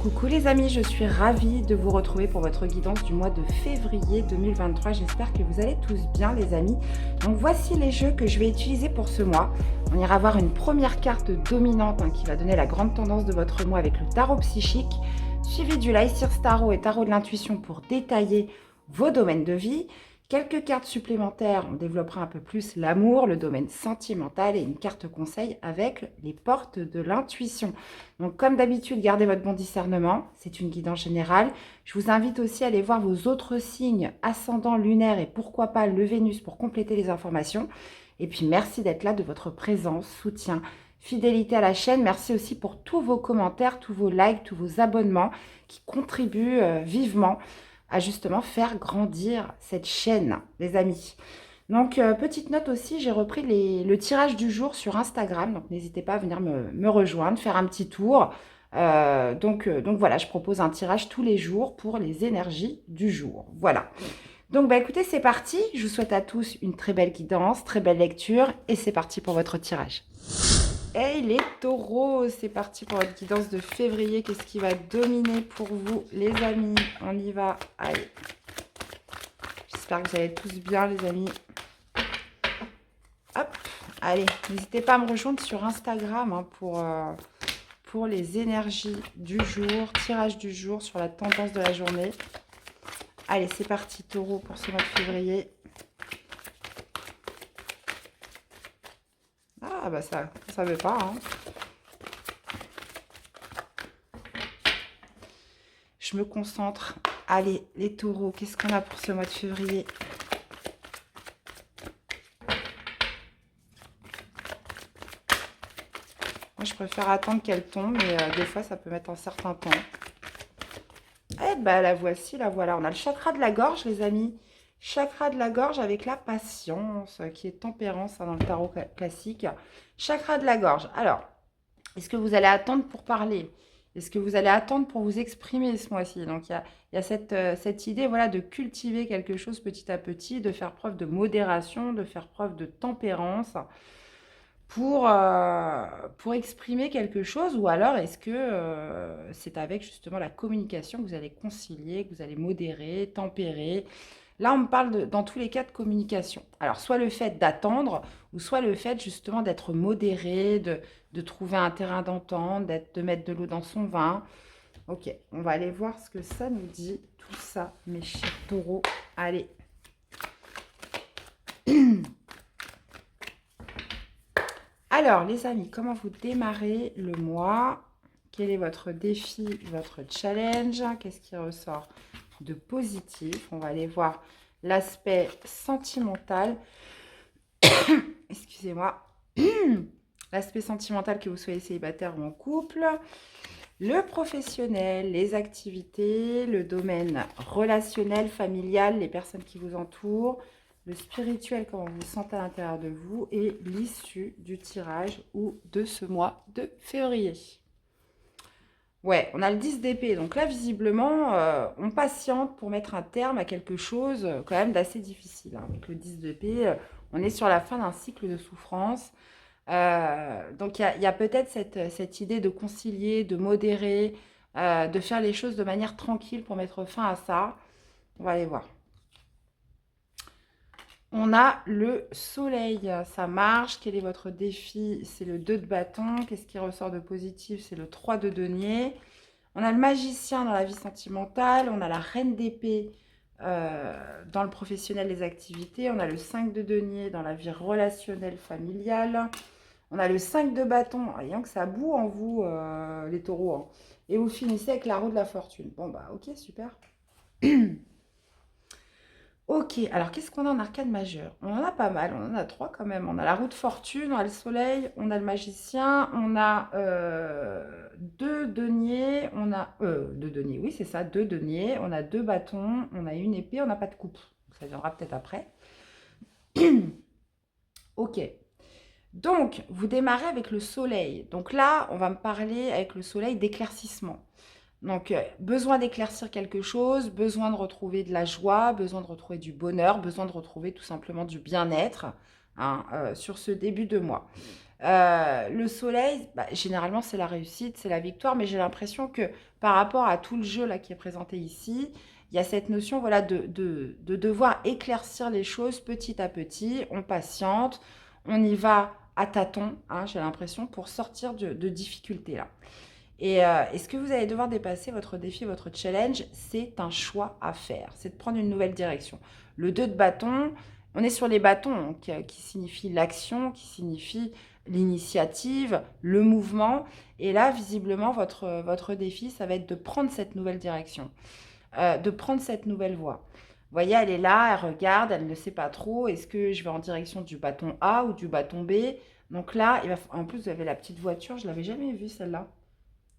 Coucou les amis, je suis ravie de vous retrouver pour votre guidance du mois de février 2023. J'espère que vous allez tous bien les amis. Donc voici les jeux que je vais utiliser pour ce mois. On ira voir une première carte dominante qui va donner la grande tendance de votre mois avec le tarot psychique, suivi du Lysirs Tarot et tarot de l'intuition pour détailler vos domaines de vie. Quelques cartes supplémentaires, on développera un peu plus l'amour, le domaine sentimental et une carte conseil avec les portes de l'intuition. Donc comme d'habitude, gardez votre bon discernement, c'est une guidance générale. Je vous invite aussi à aller voir vos autres signes, ascendant, lunaire et pourquoi pas le Vénus pour compléter les informations. Et puis merci d'être là, de votre présence, soutien, fidélité à la chaîne. Merci aussi pour tous vos commentaires, tous vos likes, tous vos abonnements qui contribuent vivement à justement faire grandir cette chaîne, les amis. Donc, petite note aussi, j'ai repris le tirage du jour sur Instagram. Donc, n'hésitez pas à venir me rejoindre, faire un petit tour. Donc voilà, je propose un tirage tous les jours pour les énergies du jour. Voilà. Donc, bah, écoutez, c'est parti. Je vous souhaite à tous une très belle guidance, très belle lecture. Et c'est parti pour votre tirage. Hey les taureaux, c'est parti pour votre guidance de février. Qu'est-ce qui va dominer pour vous, les amis? On y va. Allez. J'espère que vous allez tous bien, les amis. Hop, allez, n'hésitez pas à me rejoindre sur Instagram pour les énergies du jour, tirage du jour sur la tendance de la journée. Allez, c'est parti, taureau, pour ce mois de février. Ah, bah ça ne veut pas, hein. Je me concentre. Allez, les taureaux, qu'est-ce qu'on a pour ce mois de février? Moi, je préfère attendre qu'elle tombe, mais des fois, ça peut mettre un certain temps. Eh ben, la voici, la voilà. On a le chakra de la gorge, les amis. Chakra de la gorge avec la patience, qui est tempérance dans le tarot classique. Chakra de la gorge. Alors, est-ce que vous allez attendre pour parler? Est-ce que vous allez attendre pour vous exprimer ce mois-ci? Donc, il y a cette idée voilà, de cultiver quelque chose petit à petit, de faire preuve de modération, de faire preuve de tempérance pour exprimer quelque chose, ou alors est-ce que c'est avec justement la communication que vous allez concilier, que vous allez modérer, tempérer? Là, on me parle dans tous les cas de communication. Alors, soit le fait d'attendre, ou soit le fait justement d'être modéré, de trouver un terrain d'entente, de mettre de l'eau dans son vin. Ok, on va aller voir ce que ça nous dit, tout ça, mes chers taureaux. Allez. Alors, les amis, comment vous démarrez le mois? Quel est votre défi, votre challenge? Qu'est-ce qui ressort de positif? On va aller voir l'aspect sentimental. Excusez-moi. L'aspect sentimental, que vous soyez célibataire ou en couple. Le professionnel, les activités, le domaine relationnel, familial, les personnes qui vous entourent, le spirituel, comment vous vous sentez à l'intérieur de vous, et l'issue du tirage ou de ce mois de février. Ouais, on a le 10 d'épée. Donc là, visiblement, on patiente pour mettre un terme à quelque chose quand même d'assez difficile. Avec le 10 d'épée, on est sur la fin d'un cycle de souffrance. Donc il y a peut-être cette idée de concilier, de modérer, de faire les choses de manière tranquille pour mettre fin à ça. On va aller voir. On a le soleil, ça marche. Quel est votre défi? C'est le 2 de bâton. Qu'est-ce qui ressort de positif? C'est le 3 de denier. On a le magicien dans la vie sentimentale. On a la reine d'épée dans le professionnel, les activités. On a le 5 de denier dans la vie relationnelle, familiale. On a le 5 de bâton. Voyons que ça boue en vous, les taureaux, hein. Et vous finissez avec la roue de la fortune. Bon, bah, ok, super. Ok, alors qu'est-ce qu'on a en arcane majeur? On en a pas mal, on en a 3 quand même. On a la roue de fortune, on a le soleil, on a le magicien, on a 2 deniers, on a... 2 deniers, oui c'est ça, 2 deniers, on a 2 bâtons, on a une épée, on n'a pas de coupe. Ça viendra peut-être après. Ok, donc vous démarrez avec le soleil. Donc là, on va me parler avec le soleil d'éclaircissement. Donc, besoin d'éclaircir quelque chose, besoin de retrouver de la joie, besoin de retrouver du bonheur, besoin de retrouver tout simplement du bien-être sur ce début de mois. Le soleil, bah, généralement, c'est la réussite, c'est la victoire, mais j'ai l'impression que par rapport à tout le jeu là, qui est présenté ici, il y a cette notion voilà, de devoir éclaircir les choses petit à petit. On patiente, on y va à tâtons, hein, j'ai l'impression, pour sortir de difficultés là. Et ce que vous allez devoir dépasser, votre défi, votre challenge, c'est un choix à faire. C'est de prendre une nouvelle direction. Le 2 de bâton, on est sur les bâtons, hein, qui signifie l'action, qui signifie l'initiative, le mouvement. Et là, visiblement, votre défi, ça va être de prendre cette nouvelle direction, de prendre cette nouvelle voie. Vous voyez, elle est là, elle regarde, elle ne sait pas trop. Est-ce que je vais en direction du bâton A ou du bâton B? Donc là, en plus, vous avez la petite voiture, je ne l'avais jamais vue celle-là.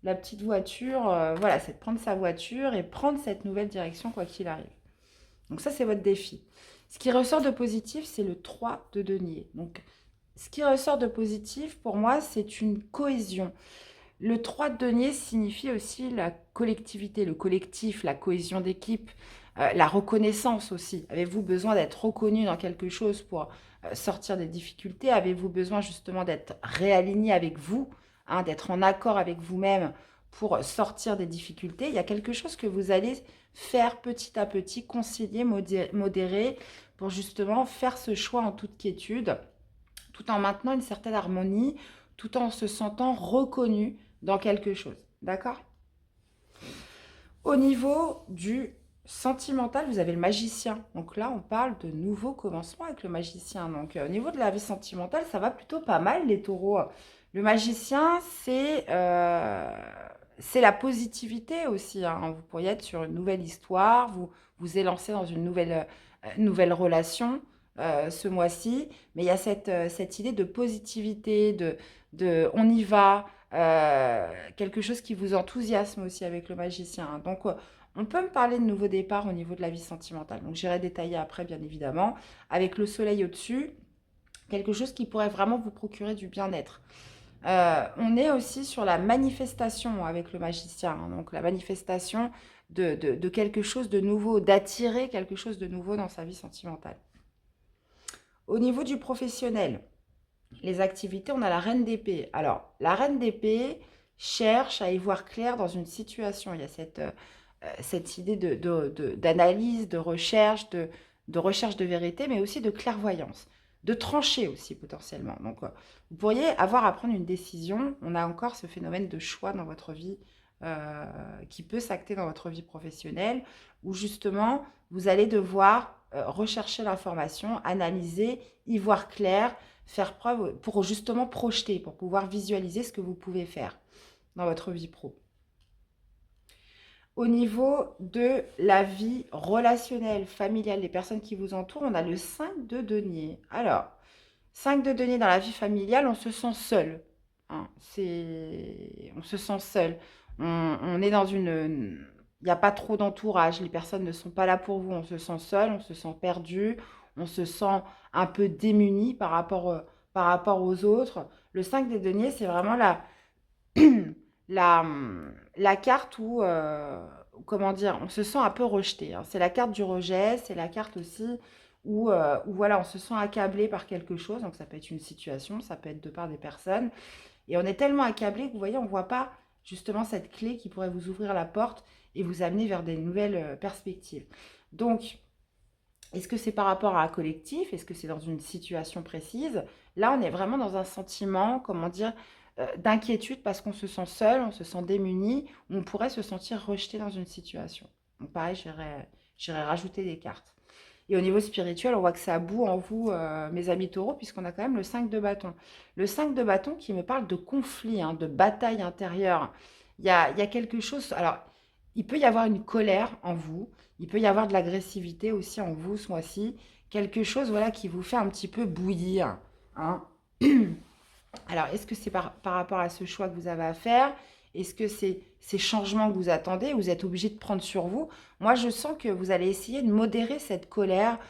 La petite voiture, voilà, c'est de prendre sa voiture et prendre cette nouvelle direction quoi qu'il arrive. Donc ça, c'est votre défi. Ce qui ressort de positif, c'est le 3 de denier. Donc, ce qui ressort de positif, pour moi, c'est une cohésion. Le 3 de denier signifie aussi la collectivité, le collectif, la cohésion d'équipe, la reconnaissance aussi. Avez-vous besoin d'être reconnu dans quelque chose pour sortir des difficultés? Avez-vous besoin justement d'être réaligné avec vous, hein, d'être en accord avec vous-même pour sortir des difficultés? Il y a quelque chose que vous allez faire petit à petit, concilier, modérer, pour justement faire ce choix en toute quiétude, tout en maintenant une certaine harmonie, tout en se sentant reconnu dans quelque chose. D'accord? Au niveau du sentimental, vous avez le magicien. Donc là, on parle de nouveaux commencements avec le magicien. Donc au niveau de la vie sentimentale, ça va plutôt pas mal, les taureaux. Le magicien, c'est la positivité aussi, hein. Vous pourriez être sur une nouvelle histoire, vous vous élancez dans une nouvelle relation ce mois-ci, mais il y a cette idée de positivité, on y va, quelque chose qui vous enthousiasme aussi avec le magicien, hein. Donc, on peut me parler de nouveaux départs au niveau de la vie sentimentale. Donc, j'irai détailler après, bien évidemment. Avec le soleil au-dessus, quelque chose qui pourrait vraiment vous procurer du bien-être. On est aussi sur la manifestation avec le magicien, hein. Donc, la manifestation de quelque chose de nouveau, d'attirer quelque chose de nouveau dans sa vie sentimentale. Au niveau du professionnel, les activités, on a la reine d'épée. Alors, la reine d'épée cherche à y voir clair dans une situation. Il y a cette idée d'analyse, de recherche, de recherche de vérité, mais aussi de clairvoyance, de trancher aussi potentiellement. Donc, vous pourriez avoir à prendre une décision. On a encore ce phénomène de choix dans votre vie qui peut s'acter dans votre vie professionnelle, où justement, vous allez devoir rechercher l'information, analyser, y voir clair, faire preuve pour justement projeter, pour pouvoir visualiser ce que vous pouvez faire dans votre vie pro. Au niveau de la vie relationnelle, familiale, les personnes qui vous entourent, on a le 5 de denier. Alors, 5 de denier dans la vie familiale, on se sent seul, hein. On se sent seul. On est dans une... Il n'y a pas trop d'entourage, les personnes ne sont pas là pour vous, on se sent seul, on se sent perdu, on se sent un peu démuni par rapport aux autres. Le 5 des deniers, c'est vraiment la, la carte où, comment dire, on se sent un peu rejeté, hein. C'est la carte du rejet, c'est la carte aussi où voilà, on se sent accablé par quelque chose. Donc ça peut être une situation, ça peut être de part des personnes. Et on est tellement accablé que vous voyez, on ne voit pas justement cette clé qui pourrait vous ouvrir la porte et vous amener vers des nouvelles perspectives. Donc, est-ce que c'est par rapport à un collectif? Est-ce que c'est dans une situation précise? Là, on est vraiment dans un sentiment, comment dire, d'inquiétude parce qu'on se sent seul, on se sent démuni, ou on pourrait se sentir rejeté dans une situation. Donc pareil, j'irai rajouter des cartes. Et au niveau spirituel, on voit que ça bout en vous, mes amis taureaux, puisqu'on a quand même le 5 de bâton. Le 5 de bâton qui me parle de conflit, hein, de bataille intérieure. Il y a quelque chose... Alors, il peut y avoir une colère en vous, il peut y avoir de l'agressivité aussi en vous ce mois-ci. Quelque chose voilà, qui vous fait un petit peu bouillir, hein. Alors, est-ce que c'est par rapport à ce choix que vous avez à faire? Est-ce que c'est ces changements que vous attendez? Vous êtes obligé de prendre sur vous? Moi, je sens que vous allez essayer de modérer cette colère,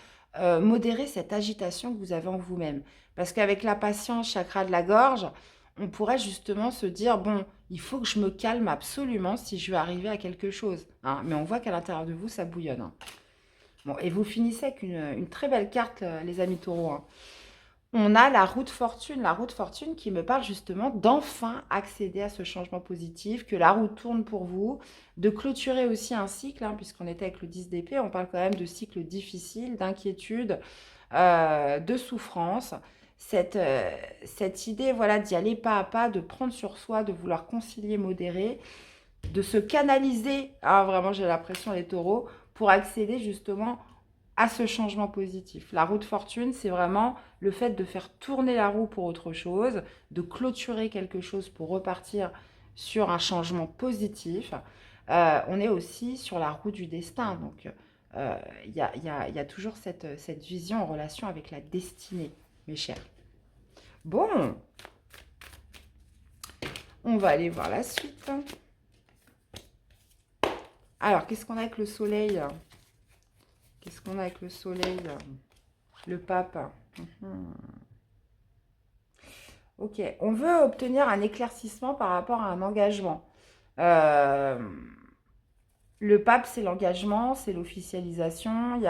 modérer cette agitation que vous avez en vous-même. Parce qu'avec la patience, chakra de la gorge, on pourrait justement se dire, bon, il faut que je me calme absolument si je veux arriver à quelque chose, hein. Mais on voit qu'à l'intérieur de vous, ça bouillonne, hein. Bon, et vous finissez avec une très belle carte, les amis taureaux, hein. On a la roue de fortune qui me parle justement d'enfin accéder à ce changement positif, que la roue tourne pour vous, de clôturer aussi un cycle, hein, puisqu'on était avec le 10 d'épée, on parle quand même de cycles difficiles, d'inquiétude, de souffrance. Cette idée, voilà, d'y aller pas à pas, de prendre sur soi, de vouloir concilier, modérer, de se canaliser, ah, vraiment j'ai l'impression les taureaux, pour accéder justement à ce changement positif. La roue de fortune, c'est vraiment le fait de faire tourner la roue pour autre chose, de clôturer quelque chose pour repartir sur un changement positif. On est aussi sur la roue du destin, donc il y a toujours cette vision en relation avec la destinée, mes chers. Bon, on va aller voir la suite. Alors, qu'est-ce qu'on a avec le soleil? Qu'est-ce qu'on a avec le soleil? Le pape. Ok, on veut obtenir un éclaircissement par rapport à un engagement. Euh, le pape, c'est l'engagement, c'est l'officialisation. Il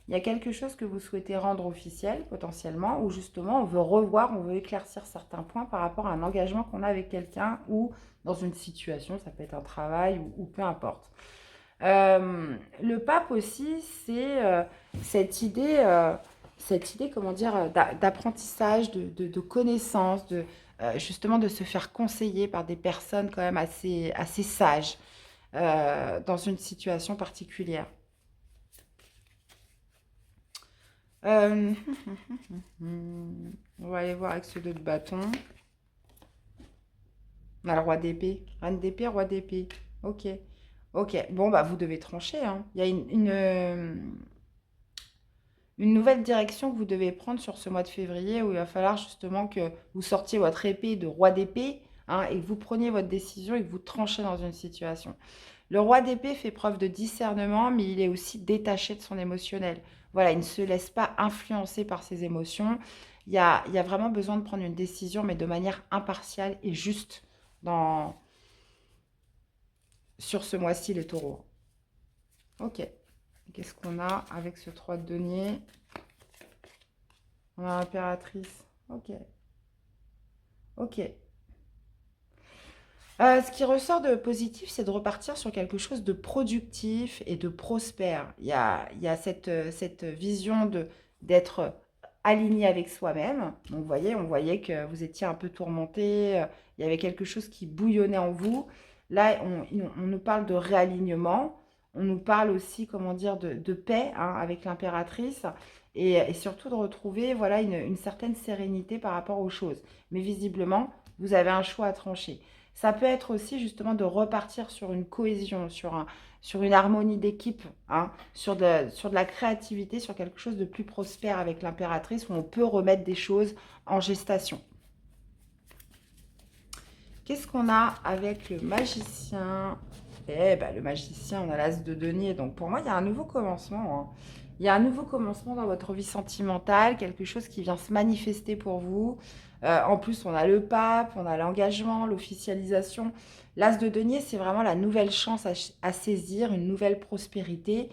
y a quelque chose que vous souhaitez rendre officiel, potentiellement, ou justement, on veut revoir, on veut éclaircir certains points par rapport à un engagement qu'on a avec quelqu'un ou dans une situation, ça peut être un travail ou peu importe. Le pape aussi, c'est cette idée, comment dire, d'apprentissage, de connaissance, justement de se faire conseiller par des personnes quand même assez sages dans une situation particulière. Euh, on va aller voir avec ce 2 de bâton. On a le roi d'épée. Reine d'épée, roi d'épée. Ok. Ok. Bon, bah, vous devez trancher, hein. Il y a une nouvelle direction que vous devez prendre sur ce mois de février où il va falloir justement que vous sortiez votre épée de roi d'épée, hein, et que vous preniez votre décision et que vous tranchez dans une situation. Le roi d'épée fait preuve de discernement, mais il est aussi détaché de son émotionnel. Voilà, il ne se laisse pas influencer par ses émotions. Il y a vraiment besoin de prendre une décision, mais de manière impartiale et juste sur ce mois-ci, les taureaux. Ok. Qu'est-ce qu'on a avec ce 3 de denier? On a l'impératrice. Ok. Ok. Ce qui ressort de positif, c'est de repartir sur quelque chose de productif et de prospère. Il y a cette vision d'être aligné avec soi-même. Donc, vous voyez, on voyait que vous étiez un peu tourmenté, il y avait quelque chose qui bouillonnait en vous. Là, on nous parle de réalignement, on nous parle aussi, comment dire, de paix, hein, avec l'impératrice, et surtout de retrouver, voilà, une certaine sérénité par rapport aux choses. Mais visiblement, vous avez un choix à trancher. Ça peut être aussi justement de repartir sur une cohésion, sur une harmonie d'équipe, hein, sur de la créativité, sur quelque chose de plus prospère avec l'impératrice où on peut remettre des choses en gestation. Qu'est-ce qu'on a avec le magicien? Eh ben, le magicien, on a l'as de denier. Donc pour moi, il y a un nouveau commencement, hein. Il y a un nouveau commencement dans votre vie sentimentale, quelque chose qui vient se manifester pour vous. En plus, on a le pape, on a l'engagement, l'officialisation. L'as de denier, c'est vraiment la nouvelle chance à saisir, une nouvelle prospérité.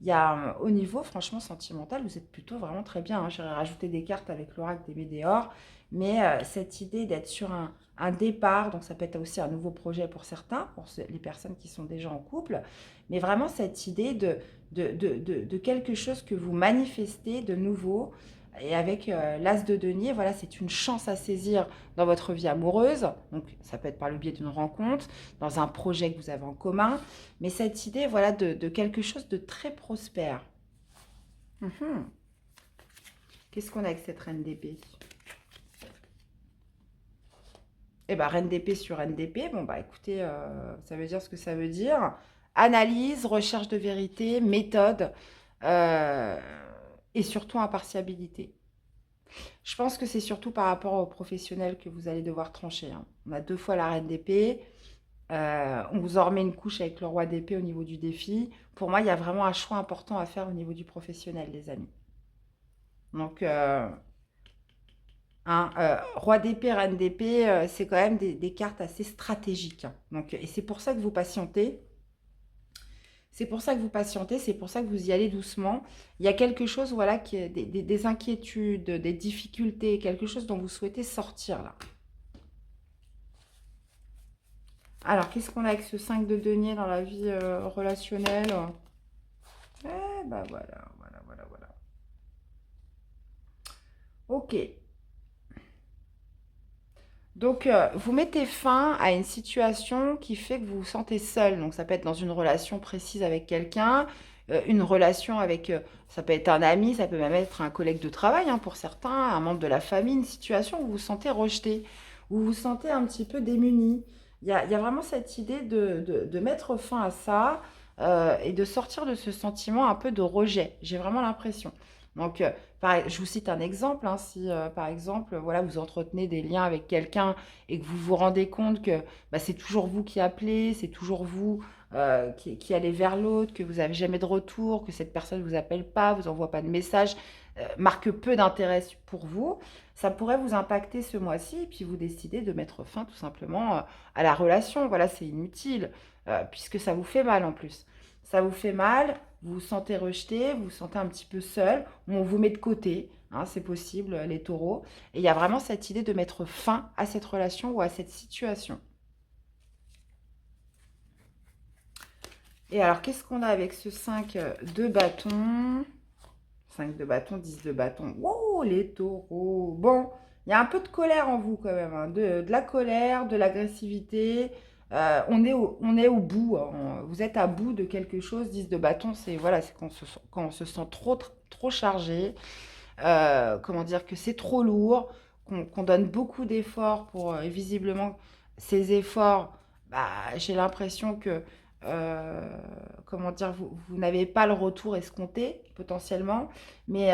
Il y a, au niveau, franchement, sentimental, vous êtes plutôt vraiment très bien, hein. J'aurais rajouté des cartes avec l'oracle des Médéors. Mais cette idée d'être sur un départ, donc ça peut être aussi un nouveau projet pour certains, pour les personnes qui sont déjà en couple, mais vraiment cette idée de quelque chose que vous manifestez de nouveau, et avec l'as de denier, voilà, c'est une chance à saisir dans votre vie amoureuse, donc ça peut être par le biais d'une rencontre, dans un projet que vous avez en commun, mais cette idée, voilà, de quelque chose de très prospère. Qu'est-ce qu'on a avec cette reine d'épée? Eh ben, reine d'épée sur reine d'épée, bon bah écoutez, ça veut dire ce que ça veut dire. Analyse, recherche de vérité, méthode, euh, et surtout impartialité. Je pense que c'est surtout par rapport aux professionnels que vous allez devoir trancher, hein. On a 2 fois la reine d'épée, on vous en remet une couche avec le roi d'épée au niveau du défi. Pour moi, il y a vraiment un choix important à faire au niveau du professionnel, les amis. Donc, hein, roi d'épée, reine d'épée, c'est quand même des cartes assez stratégiques, hein. Donc, et c'est pour ça que vous patientez. C'est pour ça que vous patientez, c'est pour ça que vous y allez doucement. Il y a quelque chose, voilà, qui est des inquiétudes, des difficultés, quelque chose dont vous souhaitez sortir là. Alors, qu'est-ce qu'on a avec ce 5 de denier dans la vie relationnelle? Eh ben voilà, voilà, voilà, voilà. Ok. Donc, vous mettez fin à une situation qui fait que vous vous sentez seul. Donc, ça peut être dans une relation précise avec quelqu'un, une relation avec, ça peut être un ami, ça peut même être un collègue de travail hein, pour certains, un membre de la famille, une situation où vous vous sentez rejeté, où vous vous sentez un petit peu démuni. Il y a vraiment cette idée de mettre fin à ça et de sortir de ce sentiment un peu de rejet. J'ai vraiment l'impression. Donc, je vous cite un exemple, hein, si par exemple, voilà, vous entretenez des liens avec quelqu'un et que vous vous rendez compte que bah, c'est toujours vous qui appelez, c'est toujours vous qui allez vers l'autre, que vous n'avez jamais de retour, que cette personne ne vous appelle pas, vous envoie pas de message, marque peu d'intérêt pour vous, ça pourrait vous impacter ce mois-ci et puis vous décidez de mettre fin tout simplement à la relation. Voilà, c'est inutile puisque ça vous fait mal en plus. Ça vous fait mal, vous vous sentez rejeté, vous vous sentez un petit peu seul, ou on vous met de côté, hein, c'est possible, les taureaux. Et il y a vraiment cette idée de mettre fin à cette relation ou à cette situation. Et alors, qu'est-ce qu'on a avec ce 5 de bâton? 5 de bâton, 10 de bâton. Wow, les taureaux. Bon, il y a un peu de colère en vous quand même, hein, de la colère, de l'agressivité. On est au bout, hein. Vous êtes à bout de quelque chose. 10 de bâton, c'est voilà, c'est quand on se sent trop chargé. Comment dire, que c'est trop lourd, qu'on donne beaucoup d'efforts pour, et visiblement, ces efforts, bah, j'ai l'impression que, euh, comment dire, vous n'avez pas le retour escompté, potentiellement, mais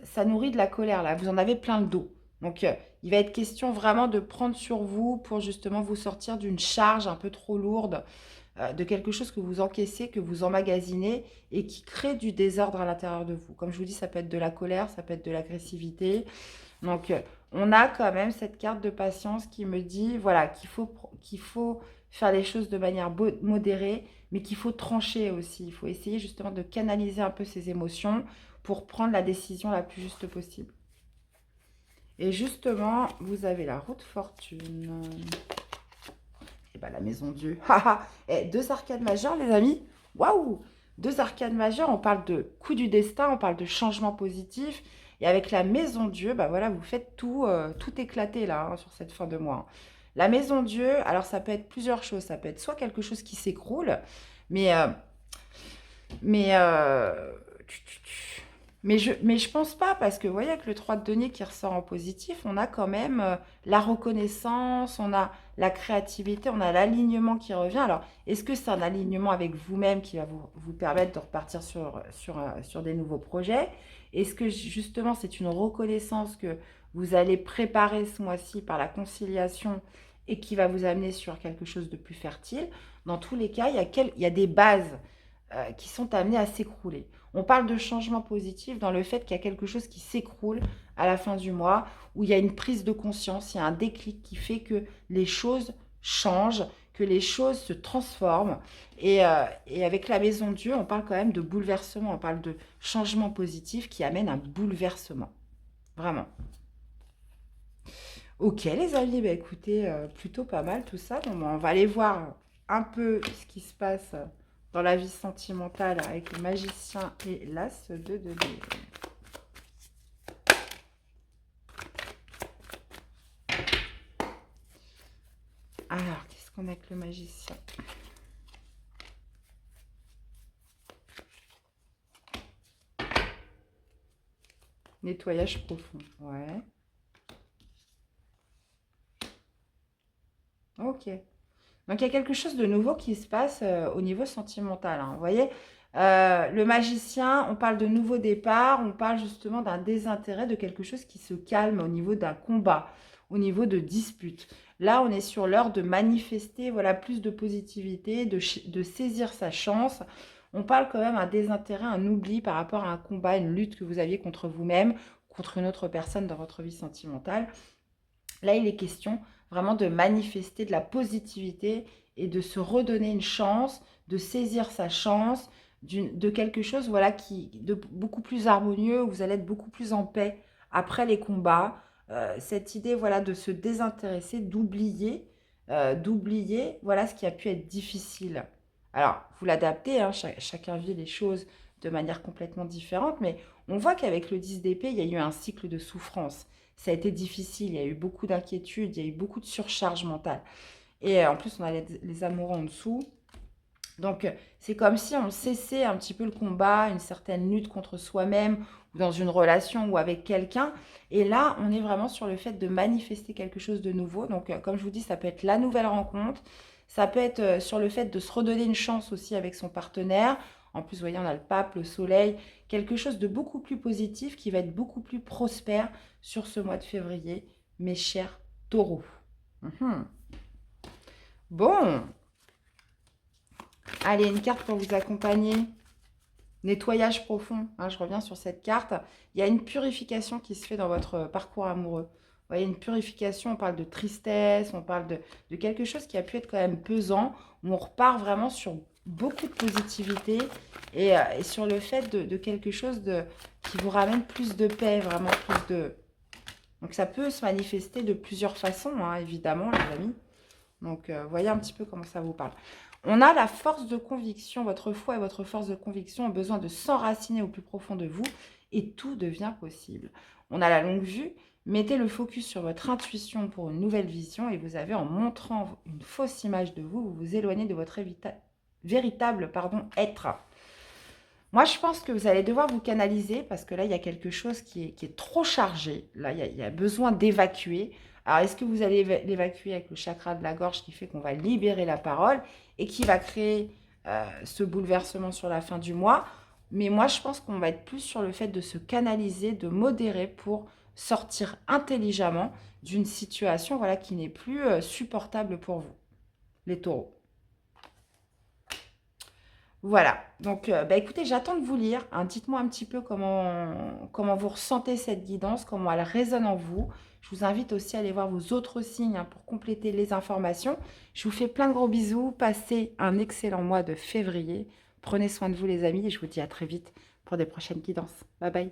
ça nourrit de la colère, là, vous en avez plein le dos. Donc, il va être question vraiment de prendre sur vous pour justement vous sortir d'une charge un peu trop lourde de quelque chose que vous encaissez, que vous emmagasinez et qui crée du désordre à l'intérieur de vous. Comme je vous dis, ça peut être de la colère, ça peut être de l'agressivité. Donc, on a quand même cette carte de patience qui me dit, voilà, qu'il faut faire les choses de manière modérée, mais qu'il faut trancher aussi. Il faut essayer justement de canaliser un peu ses émotions pour prendre la décision la plus juste possible. Et justement, vous avez la roue de fortune. Et bah, la maison Dieu. Et deux arcades majeures, les amis. Waouh! Deux arcades majeures, on parle de coup du destin, on parle de changement positif. Et avec la maison Dieu, bah voilà, vous faites tout éclater là hein, sur cette fin de mois. La maison Dieu, alors ça peut être plusieurs choses. Ça peut être soit quelque chose qui s'écroule, mais mais, mais je pense pas, parce que vous voyez, avec le 3 de denier qui ressort en positif, on a quand même la reconnaissance, on a la créativité, on a l'alignement qui revient. Alors, est-ce que c'est un alignement avec vous-même qui va vous permettre de repartir sur des nouveaux projets? Est-ce que justement c'est une reconnaissance que vous allez préparer ce mois-ci par la conciliation et qui va vous amener sur quelque chose de plus fertile? Dans tous les cas, il y a des bases qui sont amenés à s'écrouler. On parle de changement positif dans le fait qu'il y a quelque chose qui s'écroule à la fin du mois, où il y a une prise de conscience, il y a un déclic qui fait que les choses changent, que les choses se transforment. Et avec la maison de Dieu, on parle quand même de bouleversement, on parle de changement positif qui amène un bouleversement. Vraiment. Ok les amis, bah écoutez, plutôt pas mal tout ça. Bon, bah, on va aller voir un peu ce qui se passe dans la vie sentimentale avec le magicien et l'as de denier. Alors, qu'est-ce qu'on a avec le magicien? Nettoyage profond, ouais. Ok. Donc, il y a quelque chose de nouveau qui se passe au niveau sentimental, hein. Vous voyez, le magicien, on parle de nouveau départ, on parle justement d'un désintérêt, de quelque chose qui se calme au niveau d'un combat, au niveau de disputes. Là, on est sur l'heure de manifester, voilà, plus de positivité, de saisir sa chance. On parle quand même d'un désintérêt, un oubli par rapport à un combat, une lutte que vous aviez contre vous-même, contre une autre personne dans votre vie sentimentale. Là, il est question vraiment de manifester de la positivité et de se redonner une chance, de saisir sa chance, de quelque chose voilà, de beaucoup plus harmonieux, où vous allez être beaucoup plus en paix après les combats. Cette idée voilà, de se désintéresser, d'oublier voilà, ce qui a pu être difficile. Alors, vous l'adaptez, hein, chacun vit les choses de manière complètement différente, mais on voit qu'avec le 10 d'épée, il y a eu un cycle de souffrance. Ça a été difficile, il y a eu beaucoup d'inquiétudes, il y a eu beaucoup de surcharge mentale. Et en plus, on a les amoureux en dessous. Donc, c'est comme si on cessait un petit peu le combat, une certaine lutte contre soi-même, ou dans une relation ou avec quelqu'un. Et là, on est vraiment sur le fait de manifester quelque chose de nouveau. Donc, comme je vous dis, ça peut être la nouvelle rencontre. Ça peut être sur le fait de se redonner une chance aussi avec son partenaire. En plus, vous voyez, on a le pape, le soleil. Quelque chose de beaucoup plus positif qui va être beaucoup plus prospère sur ce mois de février, mes chers taureaux. Mhm. Bon, allez, une carte pour vous accompagner. Nettoyage profond. Hein, je reviens sur cette carte. Il y a une purification qui se fait dans votre parcours amoureux. Vous voyez, une purification, on parle de tristesse, on parle de quelque chose qui a pu être quand même pesant, où on repart vraiment sur beaucoup de positivité et sur le fait de quelque chose qui vous ramène plus de paix, vraiment plus de... Donc ça peut se manifester de plusieurs façons, hein, évidemment, les amis. Donc, voyez un petit peu comment ça vous parle. On a la force de conviction. Votre foi et votre force de conviction ont besoin de s'enraciner au plus profond de vous et tout devient possible. On a la longue vue. Mettez le focus sur votre intuition pour une nouvelle vision et vous avez, en montrant une fausse image de vous, vous vous éloignez de votre véritable être. Moi, je pense que vous allez devoir vous canaliser parce que là, il y a quelque chose qui est trop chargé. Là, il y a besoin d'évacuer. Alors, est-ce que vous allez l'évacuer avec le chakra de la gorge qui fait qu'on va libérer la parole et qui va créer ce bouleversement sur la fin du mois? Mais moi, je pense qu'on va être plus sur le fait de se canaliser, de modérer pour sortir intelligemment d'une situation voilà, qui n'est plus supportable pour vous, les taureaux. Voilà, donc écoutez, j'attends de vous lire. Hein. Dites-moi un petit peu comment vous ressentez cette guidance, comment elle résonne en vous. Je vous invite aussi à aller voir vos autres signes hein, pour compléter les informations. Je vous fais plein de gros bisous. Passez un excellent mois de février. Prenez soin de vous les amis et je vous dis à très vite pour des prochaines guidances. Bye bye.